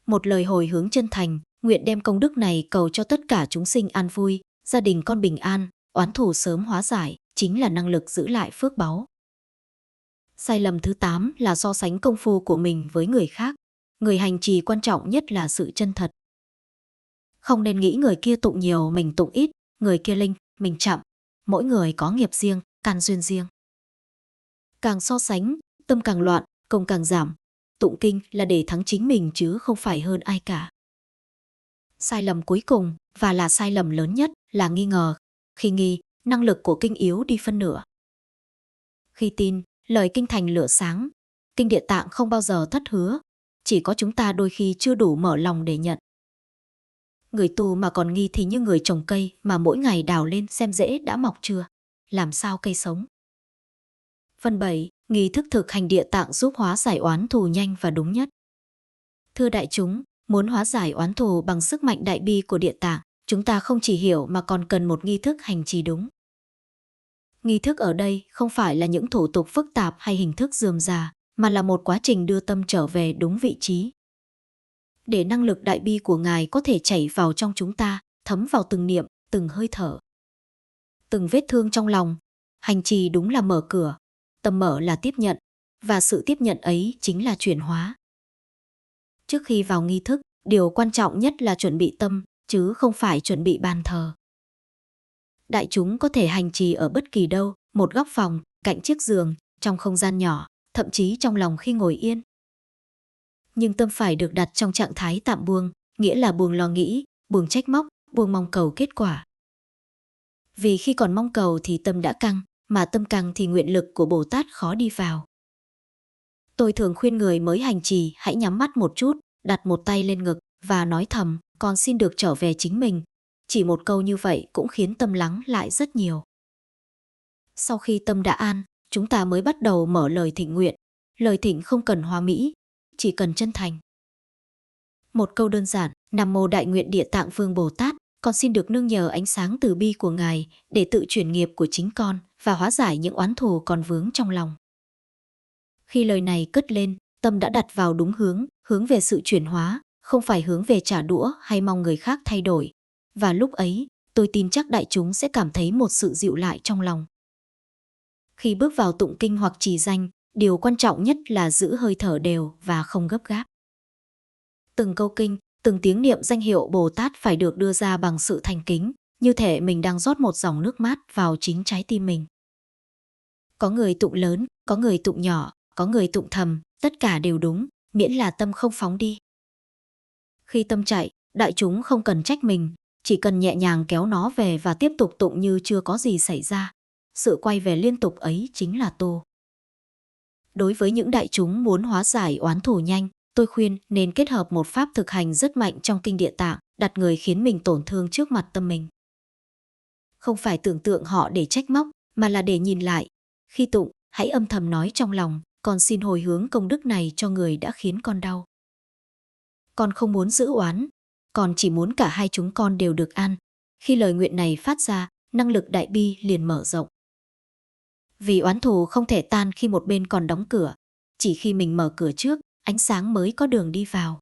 Một lời hồi hướng chân thành, nguyện đem công đức này cầu cho tất cả chúng sinh an vui, gia đình con bình an, oán thù sớm hóa giải, chính là năng lực giữ lại phước báu. Sai lầm thứ 8 là so sánh công phu của mình với người khác. Người hành trì quan trọng nhất là sự chân thật. Không nên nghĩ người kia tụng nhiều mình tụng ít, người kia linh, mình chậm. Mỗi người có nghiệp riêng, căn duyên riêng. Càng so sánh, tâm càng loạn, công càng giảm. Tụng kinh là để thắng chính mình chứ không phải hơn ai cả. Sai lầm cuối cùng, và là sai lầm lớn nhất, là nghi ngờ. Khi nghi, năng lực của kinh yếu đi phân nửa. Khi tin, lời kinh thành lửa sáng. Kinh Địa Tạng không bao giờ thất hứa. Chỉ có chúng ta đôi khi chưa đủ mở lòng để nhận. Người tu mà còn nghi thì như người trồng cây mà mỗi ngày đào lên xem rễ đã mọc chưa. Làm sao cây sống? Phần 7. Nghi thức thực hành Địa Tạng giúp hóa giải oán thù nhanh và đúng nhất. Thưa đại chúng, muốn hóa giải oán thù bằng sức mạnh đại bi của Địa Tạng, chúng ta không chỉ hiểu mà còn cần một nghi thức hành trì đúng. Nghi thức ở đây không phải là những thủ tục phức tạp hay hình thức rườm rà, mà là một quá trình đưa tâm trở về đúng vị trí. Để năng lực đại bi của Ngài có thể chảy vào trong chúng ta, thấm vào từng niệm, từng hơi thở. Từng vết thương trong lòng, hành trì đúng là mở cửa, tâm mở là tiếp nhận, và sự tiếp nhận ấy chính là chuyển hóa. Trước khi vào nghi thức, điều quan trọng nhất là chuẩn bị tâm, chứ không phải chuẩn bị bàn thờ. Đại chúng có thể hành trì ở bất kỳ đâu, một góc phòng, cạnh chiếc giường, trong không gian nhỏ, thậm chí trong lòng khi ngồi yên. Nhưng tâm phải được đặt trong trạng thái tạm buông, nghĩa là buông lo nghĩ, buông trách móc, buông mong cầu kết quả. Vì khi còn mong cầu thì tâm đã căng, mà tâm căng thì nguyện lực của Bồ Tát khó đi vào. Tôi thường khuyên người mới hành trì hãy nhắm mắt một chút, đặt một tay lên ngực và nói thầm, con xin được trở về chính mình. Chỉ một câu như vậy cũng khiến tâm lắng lại rất nhiều. Sau khi tâm đã an, chúng ta mới bắt đầu mở lời thỉnh nguyện. Lời thỉnh không cần hoa mỹ, chỉ cần chân thành. Một câu đơn giản, Nam Mô Đại Nguyện Địa Tạng Vương Bồ Tát, con xin được nương nhờ ánh sáng từ bi của Ngài để tự chuyển nghiệp của chính con và hóa giải những oán thù còn vướng trong lòng. Khi lời này cất lên, tâm đã đặt vào đúng hướng về sự chuyển hóa, không phải hướng về trả đũa hay mong người khác thay đổi. Và lúc ấy, tôi tin chắc đại chúng sẽ cảm thấy một sự dịu lại trong lòng. Khi bước vào tụng kinh hoặc trì danh, điều quan trọng nhất là giữ hơi thở đều và không gấp gáp. Từng câu kinh, từng tiếng niệm danh hiệu Bồ Tát phải được đưa ra bằng sự thành kính, như thể mình đang rót một dòng nước mát vào chính trái tim mình. Có người tụng lớn, có người tụng nhỏ, có người tụng thầm, tất cả đều đúng, miễn là tâm không phóng đi. Khi tâm chạy, đại chúng không cần trách mình, chỉ cần nhẹ nhàng kéo nó về và tiếp tục tụng như chưa có gì xảy ra. Sự quay về liên tục ấy chính là tu. Đối với những đại chúng muốn hóa giải oán thù nhanh, tôi khuyên nên kết hợp một pháp thực hành rất mạnh trong kinh Địa Tạng, đặt người khiến mình tổn thương trước mặt tâm mình. Không phải tưởng tượng họ để trách móc, mà là để nhìn lại. Khi tụng, hãy âm thầm nói trong lòng, con xin hồi hướng công đức này cho người đã khiến con đau. Con không muốn giữ oán, con chỉ muốn cả hai chúng con đều được an. Khi lời nguyện này phát ra, năng lực đại bi liền mở rộng. Vì oán thù không thể tan khi một bên còn đóng cửa, chỉ khi mình mở cửa trước, ánh sáng mới có đường đi vào.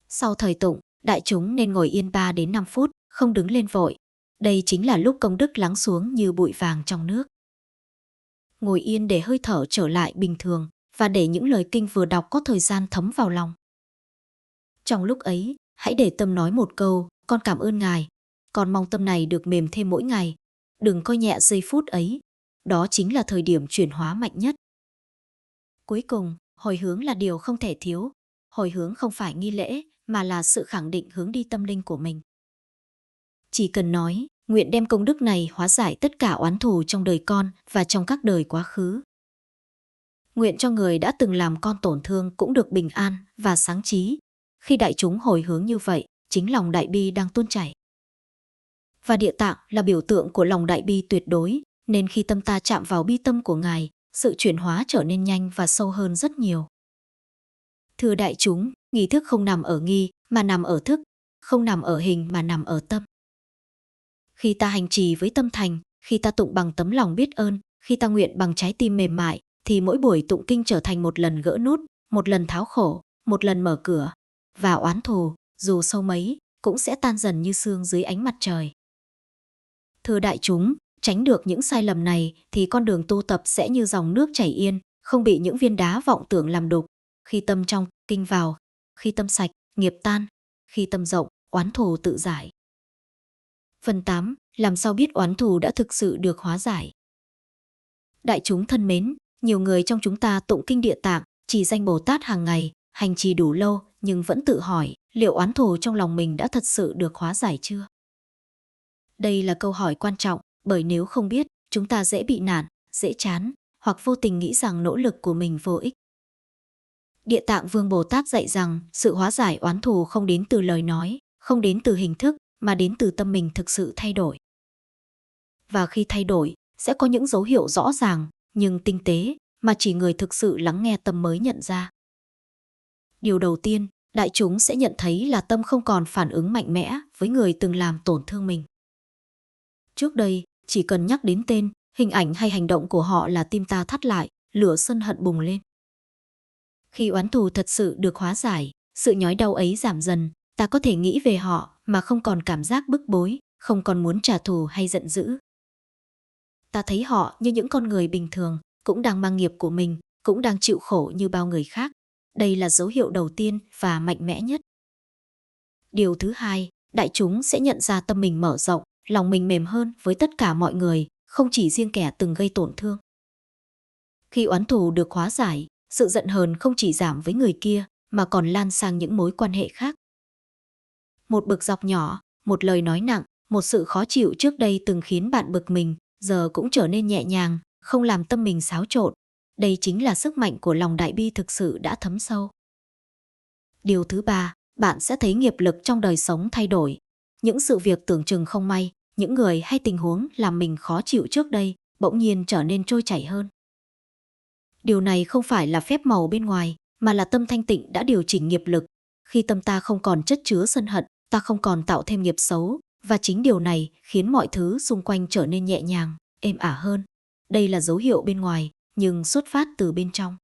Sau thời tụng, đại chúng nên ngồi yên 3 đến 5 phút, không đứng lên vội. Đây chính là lúc công đức lắng xuống như bụi vàng trong nước. Ngồi yên để hơi thở trở lại bình thường và để những lời kinh vừa đọc có thời gian thấm vào lòng. Trong lúc ấy, hãy để tâm nói một câu, con cảm ơn Ngài. Con mong tâm này được mềm thêm mỗi ngày. Đừng coi nhẹ giây phút ấy. Đó chính là thời điểm chuyển hóa mạnh nhất. Cuối cùng, hồi hướng là điều không thể thiếu. Hồi hướng không phải nghi lễ, mà là sự khẳng định hướng đi tâm linh của mình. Chỉ cần nói, nguyện đem công đức này hóa giải tất cả oán thù trong đời con và trong các đời quá khứ. Nguyện cho người đã từng làm con tổn thương cũng được bình an và sáng trí. Khi đại chúng hồi hướng như vậy, chính lòng đại bi đang tuôn chảy. Và Địa Tạng là biểu tượng của lòng đại bi tuyệt đối, nên khi tâm ta chạm vào bi tâm của Ngài, sự chuyển hóa trở nên nhanh và sâu hơn rất nhiều. Thưa đại chúng, nghi thức không nằm ở nghi, mà nằm ở thức, không nằm ở hình mà nằm ở tâm. Khi ta hành trì với tâm thành, khi ta tụng bằng tấm lòng biết ơn, khi ta nguyện bằng trái tim mềm mại, thì mỗi buổi tụng kinh trở thành một lần gỡ nút, một lần tháo khổ, một lần mở cửa. Và oán thù, dù sâu mấy, cũng sẽ tan dần như sương dưới ánh mặt trời. Thưa đại chúng, tránh được những sai lầm này thì con đường tu tập sẽ như dòng nước chảy yên, không bị những viên đá vọng tưởng làm đục. Khi tâm trong, kinh vào; khi tâm sạch, nghiệp tan; khi tâm rộng, oán thù tự giải. Phần 8. Làm sao biết oán thù đã thực sự được hóa giải? Đại chúng thân mến, nhiều người trong chúng ta tụng kinh Địa Tạng, trì danh Bồ Tát hàng ngày, hành trì đủ lâu nhưng vẫn tự hỏi liệu oán thù trong lòng mình đã thật sự được hóa giải chưa? Đây là câu hỏi quan trọng, bởi nếu không biết, chúng ta dễ bị nản, dễ chán, hoặc vô tình nghĩ rằng nỗ lực của mình vô ích. Địa Tạng Vương Bồ Tát dạy rằng sự hóa giải oán thù không đến từ lời nói, không đến từ hình thức, mà đến từ tâm mình thực sự thay đổi. Và khi thay đổi, sẽ có những dấu hiệu rõ ràng, nhưng tinh tế, mà chỉ người thực sự lắng nghe tâm mới nhận ra. Điều đầu tiên, đại chúng sẽ nhận thấy là tâm không còn phản ứng mạnh mẽ với người từng làm tổn thương mình. Trước đây, chỉ cần nhắc đến tên, hình ảnh hay hành động của họ là tim ta thắt lại, lửa sân hận bùng lên. Khi oán thù thật sự được hóa giải, sự nhói đau ấy giảm dần, ta có thể nghĩ về họ mà không còn cảm giác bức bối, không còn muốn trả thù hay giận dữ. Ta thấy họ như những con người bình thường, cũng đang mang nghiệp của mình, cũng đang chịu khổ như bao người khác. Đây là dấu hiệu đầu tiên và mạnh mẽ nhất. Điều thứ hai, đại chúng sẽ nhận ra tâm mình mở rộng, lòng mình mềm hơn với tất cả mọi người, không chỉ riêng kẻ từng gây tổn thương. Khi oán thù được hóa giải, sự giận hờn không chỉ giảm với người kia, mà còn lan sang những mối quan hệ khác. Một bực dọc nhỏ, một lời nói nặng, một sự khó chịu trước đây từng khiến bạn bực mình, giờ cũng trở nên nhẹ nhàng, không làm tâm mình xáo trộn. Đây chính là sức mạnh của lòng đại bi thực sự đã thấm sâu. Điều thứ ba, bạn sẽ thấy nghiệp lực trong đời sống thay đổi. Những sự việc tưởng chừng không may, những người hay tình huống làm mình khó chịu trước đây, bỗng nhiên trở nên trôi chảy hơn. Điều này không phải là phép màu bên ngoài, mà là tâm thanh tịnh đã điều chỉnh nghiệp lực. Khi tâm ta không còn chất chứa sân hận, ta không còn tạo thêm nghiệp xấu, và chính điều này khiến mọi thứ xung quanh trở nên nhẹ nhàng, êm ả hơn. Đây là dấu hiệu bên ngoài, nhưng xuất phát từ bên trong.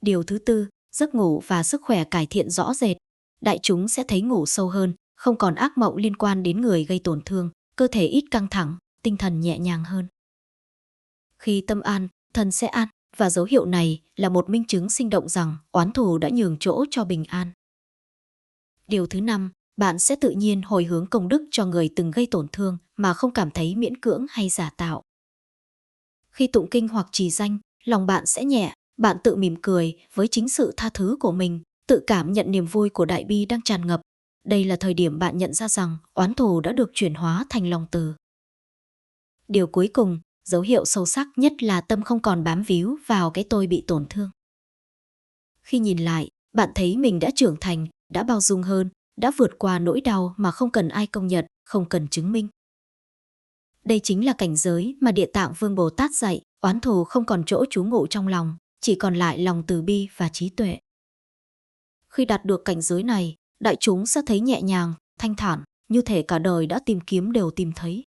Điều thứ tư, giấc ngủ và sức khỏe cải thiện rõ rệt. Đại chúng sẽ thấy ngủ sâu hơn, không còn ác mộng liên quan đến người gây tổn thương, cơ thể ít căng thẳng, tinh thần nhẹ nhàng hơn. Khi tâm an, thân sẽ an, và dấu hiệu này là một minh chứng sinh động rằng oán thù đã nhường chỗ cho bình an. Điều thứ năm, bạn sẽ tự nhiên hồi hướng công đức cho người từng gây tổn thương mà không cảm thấy miễn cưỡng hay giả tạo. Khi tụng kinh hoặc trì danh, lòng bạn sẽ nhẹ, bạn tự mỉm cười với chính sự tha thứ của mình, tự cảm nhận niềm vui của đại bi đang tràn ngập. Đây là thời điểm bạn nhận ra rằng oán thù đã được chuyển hóa thành lòng từ. Điều cuối cùng, dấu hiệu sâu sắc nhất là tâm không còn bám víu vào cái tôi bị tổn thương. Khi nhìn lại, bạn thấy mình đã trưởng thành, đã bao dung hơn, đã vượt qua nỗi đau mà không cần ai công nhận, không cần chứng minh. Đây chính là cảnh giới mà Địa Tạng Vương Bồ Tát dạy, oán thù không còn chỗ trú ngụ trong lòng, chỉ còn lại lòng từ bi và trí tuệ. Khi đạt được cảnh giới này, đại chúng sẽ thấy nhẹ nhàng, thanh thản, như thể cả đời đã tìm kiếm đều tìm thấy.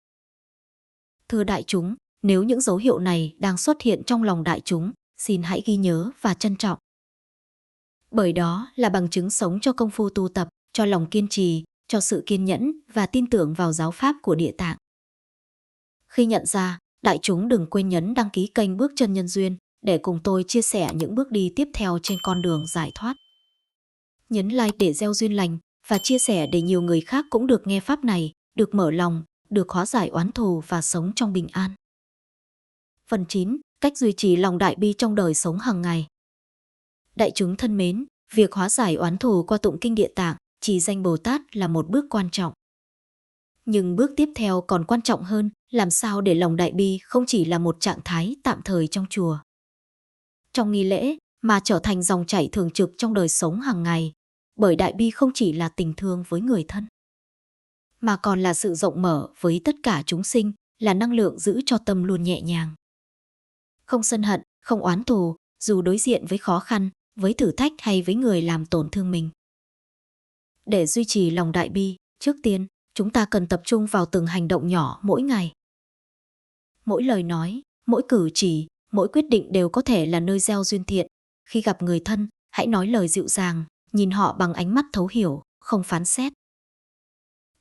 Thưa đại chúng, nếu những dấu hiệu này đang xuất hiện trong lòng đại chúng, xin hãy ghi nhớ và trân trọng. Bởi đó là bằng chứng sống cho công phu tu tập, cho lòng kiên trì, cho sự kiên nhẫn và tin tưởng vào giáo pháp của Địa Tạng. Khi nhận ra, đại chúng đừng quên nhấn đăng ký kênh Bước Chân Nhân Duyên để cùng tôi chia sẻ những bước đi tiếp theo trên con đường giải thoát. Nhấn like để gieo duyên lành và chia sẻ để nhiều người khác cũng được nghe pháp này, được mở lòng, được hóa giải oán thù và sống trong bình an. Phần 9. Cách duy trì lòng đại bi trong đời sống hàng ngày. Đại chúng thân mến, việc hóa giải oán thù qua tụng kinh Địa Tạng, trì danh Bồ Tát là một bước quan trọng. Nhưng bước tiếp theo còn quan trọng hơn, làm sao để lòng đại bi không chỉ là một trạng thái tạm thời trong chùa, trong nghi lễ, mà trở thành dòng chảy thường trực trong đời sống hàng ngày. Bởi đại bi không chỉ là tình thương với người thân, mà còn là sự rộng mở với tất cả chúng sinh, là năng lượng giữ cho tâm luôn nhẹ nhàng. Không sân hận, không oán thù, dù đối diện với khó khăn, với thử thách hay với người làm tổn thương mình. Để duy trì lòng đại bi, trước tiên, chúng ta cần tập trung vào từng hành động nhỏ mỗi ngày. Mỗi lời nói, mỗi cử chỉ, mỗi quyết định đều có thể là nơi gieo duyên thiện. Khi gặp người thân, hãy nói lời dịu dàng, nhìn họ bằng ánh mắt thấu hiểu, không phán xét.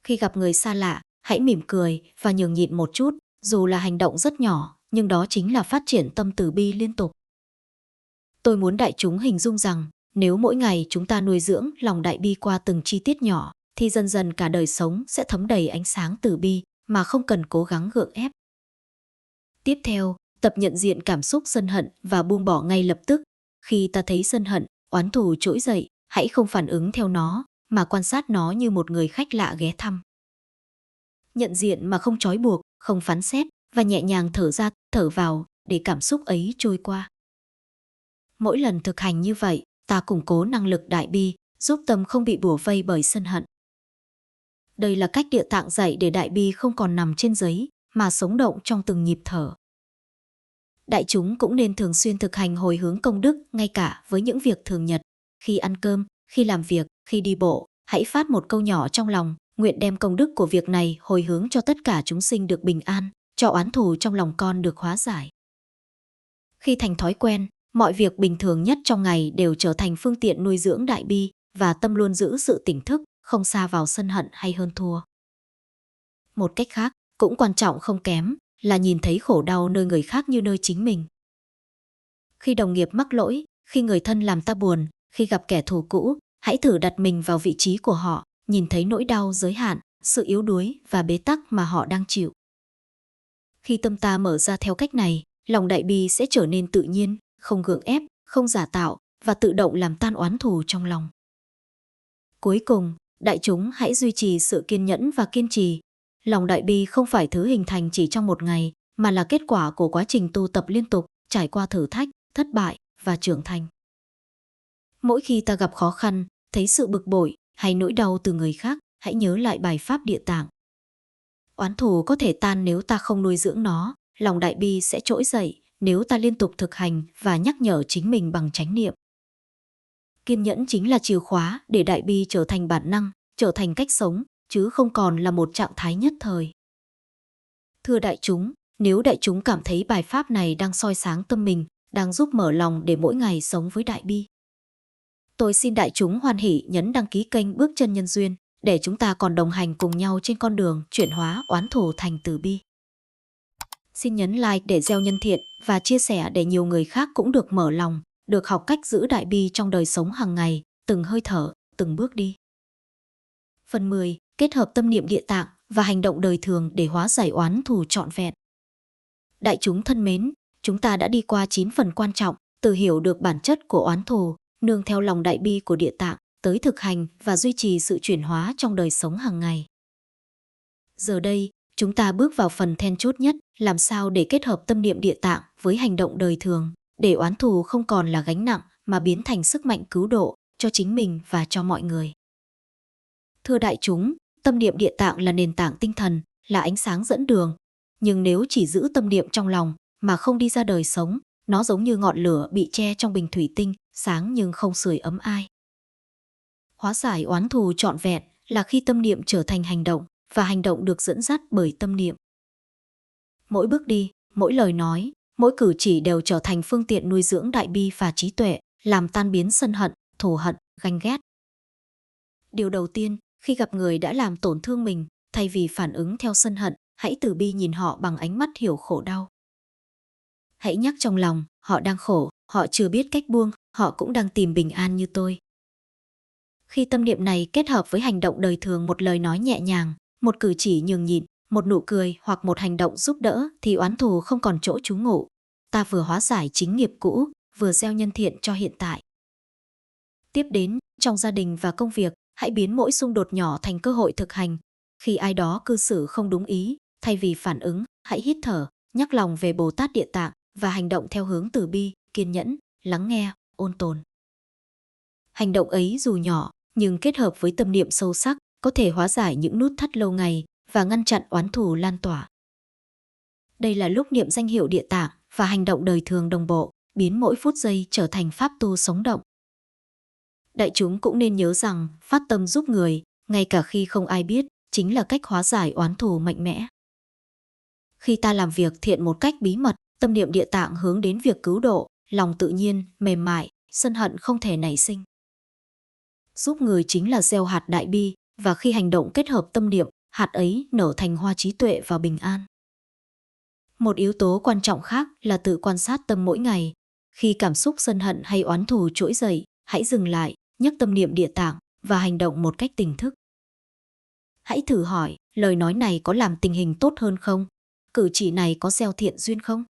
Khi gặp người xa lạ, hãy mỉm cười và nhường nhịn một chút, dù là hành động rất nhỏ, nhưng đó chính là phát triển tâm từ bi liên tục. Tôi muốn đại chúng hình dung rằng, nếu mỗi ngày chúng ta nuôi dưỡng lòng đại bi qua từng chi tiết nhỏ, thì dần dần cả đời sống sẽ thấm đầy ánh sáng từ bi, mà không cần cố gắng gượng ép. Tiếp theo, tập nhận diện cảm xúc sân hận và buông bỏ ngay lập tức. Khi ta thấy sân hận, oán thù trỗi dậy, hãy không phản ứng theo nó, mà quan sát nó như một người khách lạ ghé thăm. Nhận diện mà không trói buộc, không phán xét, và nhẹ nhàng thở ra, thở vào, để cảm xúc ấy trôi qua. Mỗi lần thực hành như vậy, ta củng cố năng lực đại bi, giúp tâm không bị bủa vây bởi sân hận. Đây là cách Địa Tạng dạy để đại bi không còn nằm trên giấy, mà sống động trong từng nhịp thở. Đại chúng cũng nên thường xuyên thực hành hồi hướng công đức ngay cả với những việc thường nhật. Khi ăn cơm, khi làm việc, khi đi bộ, hãy phát một câu nhỏ trong lòng, nguyện đem công đức của việc này hồi hướng cho tất cả chúng sinh được bình an, cho oán thù trong lòng con được hóa giải. Khi thành thói quen, mọi việc bình thường nhất trong ngày đều trở thành phương tiện nuôi dưỡng đại bi, và tâm luôn giữ sự tỉnh thức, không sa vào sân hận hay hơn thua. Một cách khác, cũng quan trọng không kém, là nhìn thấy khổ đau nơi người khác như nơi chính mình. Khi đồng nghiệp mắc lỗi, khi người thân làm ta buồn, khi gặp kẻ thù cũ, hãy thử đặt mình vào vị trí của họ, nhìn thấy nỗi đau giới hạn, sự yếu đuối và bế tắc mà họ đang chịu. Khi tâm ta mở ra theo cách này, lòng đại bi sẽ trở nên tự nhiên, không gượng ép, không giả tạo, và tự động làm tan oán thù trong lòng. Cuối cùng, đại chúng hãy duy trì sự kiên nhẫn và kiên trì. Lòng đại bi không phải thứ hình thành chỉ trong một ngày, mà là kết quả của quá trình tu tập liên tục, trải qua thử thách, thất bại và trưởng thành. Mỗi khi ta gặp khó khăn, thấy sự bực bội hay nỗi đau từ người khác, hãy nhớ lại bài pháp Địa Tạng. Oán thù có thể tan nếu ta không nuôi dưỡng nó, lòng đại bi sẽ trỗi dậy nếu ta liên tục thực hành và nhắc nhở chính mình bằng chánh niệm. Kiên nhẫn chính là chìa khóa để đại bi trở thành bản năng, trở thành cách sống, chứ không còn là một trạng thái nhất thời. Thưa đại chúng, nếu đại chúng cảm thấy bài pháp này đang soi sáng tâm mình, đang giúp mở lòng để mỗi ngày sống với đại bi, tôi xin đại chúng hoan hỉ nhấn đăng ký kênh Bước Chân Nhân Duyên để chúng ta còn đồng hành cùng nhau trên con đường chuyển hóa oán thù thành từ bi. Xin nhấn like để gieo nhân thiện và chia sẻ để nhiều người khác cũng được mở lòng, được học cách giữ đại bi trong đời sống hàng ngày, từng hơi thở, từng bước đi. Phần 10. Kết hợp tâm niệm Địa Tạng và hành động đời thường để hóa giải oán thù trọn vẹn. Đại chúng thân mến, chúng ta đã đi qua 9 phần quan trọng, từ hiểu được bản chất của oán thù, nương theo lòng đại bi của Địa Tạng, tới thực hành và duy trì sự chuyển hóa trong đời sống hàng ngày. Giờ đây, chúng ta bước vào phần then chốt nhất, làm sao để kết hợp tâm niệm Địa Tạng với hành động đời thường, để oán thù không còn là gánh nặng mà biến thành sức mạnh cứu độ cho chính mình và cho mọi người. Thưa đại chúng, tâm niệm Địa Tạng là nền tảng tinh thần, là ánh sáng dẫn đường. Nhưng nếu chỉ giữ tâm niệm trong lòng mà không đi ra đời sống, nó giống như ngọn lửa bị che trong bình thủy tinh, sáng nhưng không sưởi ấm ai. Hóa giải oán thù trọn vẹn là khi tâm niệm trở thành hành động, và hành động được dẫn dắt bởi tâm niệm. Mỗi bước đi, mỗi lời nói, mỗi cử chỉ đều trở thành phương tiện nuôi dưỡng đại bi và trí tuệ, làm tan biến sân hận, thù hận, ganh ghét. Điều đầu tiên, khi gặp người đã làm tổn thương mình, thay vì phản ứng theo sân hận, hãy từ bi nhìn họ bằng ánh mắt hiểu khổ đau. Hãy nhắc trong lòng, họ đang khổ, họ chưa biết cách buông, họ cũng đang tìm bình an như tôi. Khi tâm niệm này kết hợp với hành động đời thường, một lời nói nhẹ nhàng, một cử chỉ nhường nhịn, một nụ cười hoặc một hành động giúp đỡ, thì oán thù không còn chỗ trú ngụ. Ta vừa hóa giải chính nghiệp cũ, vừa gieo nhân thiện cho hiện tại. Tiếp đến, trong gia đình và công việc, hãy biến mỗi xung đột nhỏ thành cơ hội thực hành. Khi ai đó cư xử không đúng ý, thay vì phản ứng, hãy hít thở, nhắc lòng về Bồ Tát Địa Tạng và hành động theo hướng từ bi, kiên nhẫn, lắng nghe, ôn tồn. Hành động ấy dù nhỏ, nhưng kết hợp với tâm niệm sâu sắc, có thể hóa giải những nút thắt lâu ngày và ngăn chặn oán thù lan tỏa. Đây là lúc niệm danh hiệu Địa Tạng và hành động đời thường đồng bộ, biến mỗi phút giây trở thành pháp tu sống động. Đại chúng cũng nên nhớ rằng phát tâm giúp người, ngay cả khi không ai biết, chính là cách hóa giải oán thù mạnh mẽ. Khi ta làm việc thiện một cách bí mật, tâm niệm địa tạng hướng đến việc cứu độ, lòng tự nhiên, mềm mại, sân hận không thể nảy sinh. Giúp người chính là gieo hạt đại bi, và khi hành động kết hợp tâm niệm, hạt ấy nở thành hoa trí tuệ và bình an. Một yếu tố quan trọng khác là tự quan sát tâm mỗi ngày. Khi cảm xúc sân hận hay oán thù trỗi dậy, hãy dừng lại, nhấc tâm niệm địa tạng và hành động một cách tỉnh thức. Hãy thử hỏi, lời nói này có làm tình hình tốt hơn không? Cử chỉ này có gieo thiện duyên không?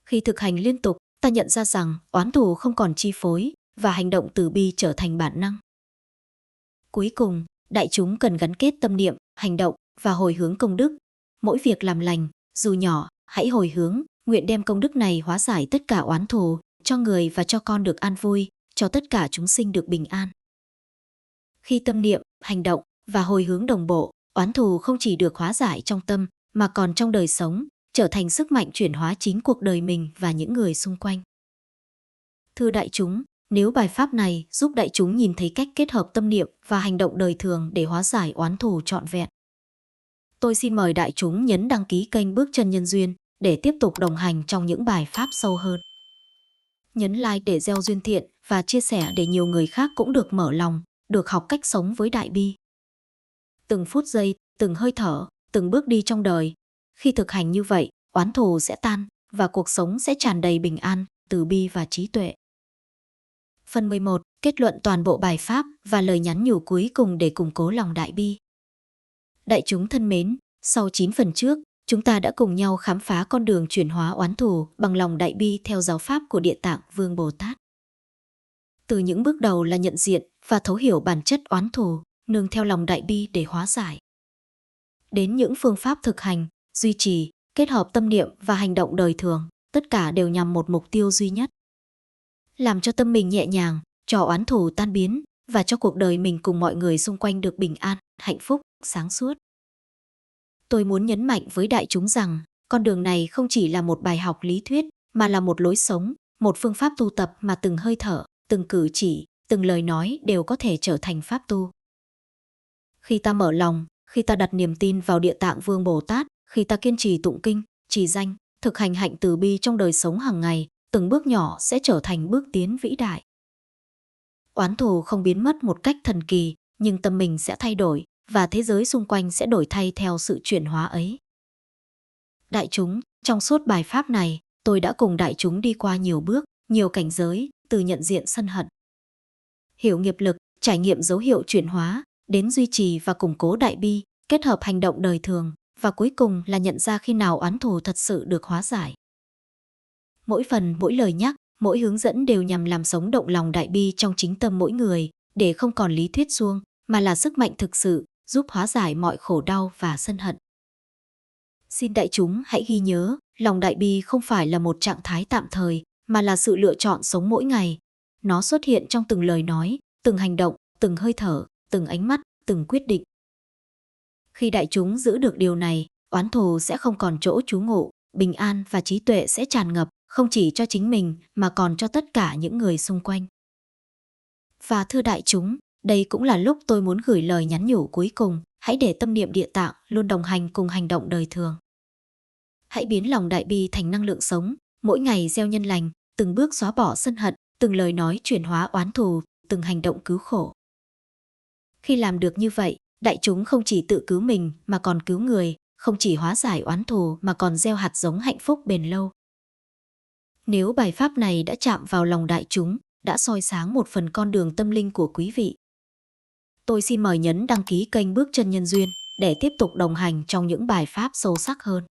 Khi thực hành liên tục, ta nhận ra rằng oán thù không còn chi phối và hành động từ bi trở thành bản năng. Cuối cùng, đại chúng cần gắn kết tâm niệm, hành động và hồi hướng công đức. Mỗi việc làm lành, dù nhỏ, hãy hồi hướng, nguyện đem công đức này hóa giải tất cả oán thù, cho người và cho con được an vui, cho tất cả chúng sinh được bình an. Khi tâm niệm, hành động và hồi hướng đồng bộ, oán thù không chỉ được hóa giải trong tâm, mà còn trong đời sống, trở thành sức mạnh chuyển hóa chính cuộc đời mình và những người xung quanh. Thưa đại chúng, nếu bài pháp này giúp đại chúng nhìn thấy cách kết hợp tâm niệm và hành động đời thường để hóa giải oán thù trọn vẹn, tôi xin mời đại chúng nhấn đăng ký kênh Bước Chân Nhân Duyên để tiếp tục đồng hành trong những bài pháp sâu hơn. Nhấn like để gieo duyên thiện và chia sẻ để nhiều người khác cũng được mở lòng, được học cách sống với đại bi. Từng phút giây, từng hơi thở, từng bước đi trong đời. Khi thực hành như vậy, oán thù sẽ tan và cuộc sống sẽ tràn đầy bình an, từ bi và trí tuệ. Phần 11. Kết luận toàn bộ bài pháp và lời nhắn nhủ cuối cùng để củng cố lòng đại bi. Đại chúng thân mến, sau 9 phần trước, chúng ta đã cùng nhau khám phá con đường chuyển hóa oán thù bằng lòng đại bi theo giáo pháp của Địa Tạng Vương Bồ Tát. Từ những bước đầu là nhận diện và thấu hiểu bản chất oán thù, nương theo lòng đại bi để hóa giải. Đến những phương pháp thực hành, duy trì, kết hợp tâm niệm và hành động đời thường, tất cả đều nhằm một mục tiêu duy nhất. Làm cho tâm mình nhẹ nhàng, cho oán thù tan biến và cho cuộc đời mình cùng mọi người xung quanh được bình an, hạnh phúc, sáng suốt. Tôi muốn nhấn mạnh với đại chúng rằng, con đường này không chỉ là một bài học lý thuyết, mà là một lối sống, một phương pháp tu tập mà từng hơi thở, từng cử chỉ, từng lời nói đều có thể trở thành pháp tu. Khi ta mở lòng, khi ta đặt niềm tin vào Địa Tạng Vương Bồ Tát, khi ta kiên trì tụng kinh, trì danh, thực hành hạnh từ bi trong đời sống hàng ngày, từng bước nhỏ sẽ trở thành bước tiến vĩ đại. Oán thù không biến mất một cách thần kỳ, nhưng tâm mình sẽ thay đổi và thế giới xung quanh sẽ đổi thay theo sự chuyển hóa ấy. Đại chúng, trong suốt bài pháp này, tôi đã cùng đại chúng đi qua nhiều bước, nhiều cảnh giới, từ nhận diện sân hận, hiểu nghiệp lực, trải nghiệm dấu hiệu chuyển hóa, đến duy trì và củng cố đại bi, kết hợp hành động đời thường, và cuối cùng là nhận ra khi nào oán thù thật sự được hóa giải. Mỗi phần, mỗi lời nhắc, mỗi hướng dẫn đều nhằm làm sống động lòng đại bi trong chính tâm mỗi người, để không còn lý thuyết suông, mà là sức mạnh thực sự, giúp hóa giải mọi khổ đau và sân hận. Xin đại chúng hãy ghi nhớ, lòng đại bi không phải là một trạng thái tạm thời, mà là sự lựa chọn sống mỗi ngày. Nó xuất hiện trong từng lời nói, từng hành động, từng hơi thở, từng ánh mắt, từng quyết định. Khi đại chúng giữ được điều này, oán thù sẽ không còn chỗ trú ngụ, bình an và trí tuệ sẽ tràn ngập, không chỉ cho chính mình mà còn cho tất cả những người xung quanh. Và thưa đại chúng, đây cũng là lúc tôi muốn gửi lời nhắn nhủ cuối cùng, hãy để tâm niệm Địa Tạng luôn đồng hành cùng hành động đời thường. Hãy biến lòng đại bi thành năng lượng sống, mỗi ngày gieo nhân lành, từng bước xóa bỏ sân hận, từng lời nói chuyển hóa oán thù, từng hành động cứu khổ. Khi làm được như vậy, đại chúng không chỉ tự cứu mình mà còn cứu người, không chỉ hóa giải oán thù mà còn gieo hạt giống hạnh phúc bền lâu. Nếu bài pháp này đã chạm vào lòng đại chúng, đã soi sáng một phần con đường tâm linh của quý vị, tôi xin mời nhấn đăng ký kênh Bước Chân Nhân Duyên để tiếp tục đồng hành trong những bài pháp sâu sắc hơn.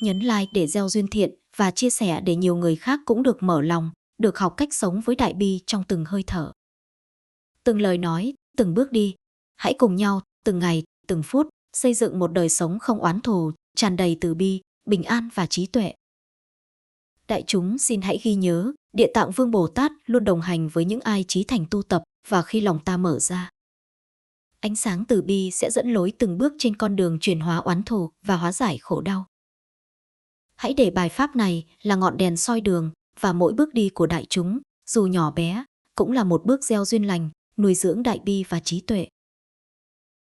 Nhấn like để gieo duyên thiện và chia sẻ để nhiều người khác cũng được mở lòng, được học cách sống với đại bi trong từng hơi thở. Từng lời nói, từng bước đi, hãy cùng nhau, từng ngày, từng phút, xây dựng một đời sống không oán thù, tràn đầy từ bi, bình an và trí tuệ. Đại chúng xin hãy ghi nhớ, Địa Tạng Vương Bồ Tát luôn đồng hành với những ai chí thành tu tập, và khi lòng ta mở ra, ánh sáng từ bi sẽ dẫn lối từng bước trên con đường chuyển hóa oán thù và hóa giải khổ đau. Hãy để bài pháp này là ngọn đèn soi đường, và mỗi bước đi của đại chúng, dù nhỏ bé, cũng là một bước gieo duyên lành, nuôi dưỡng đại bi và trí tuệ.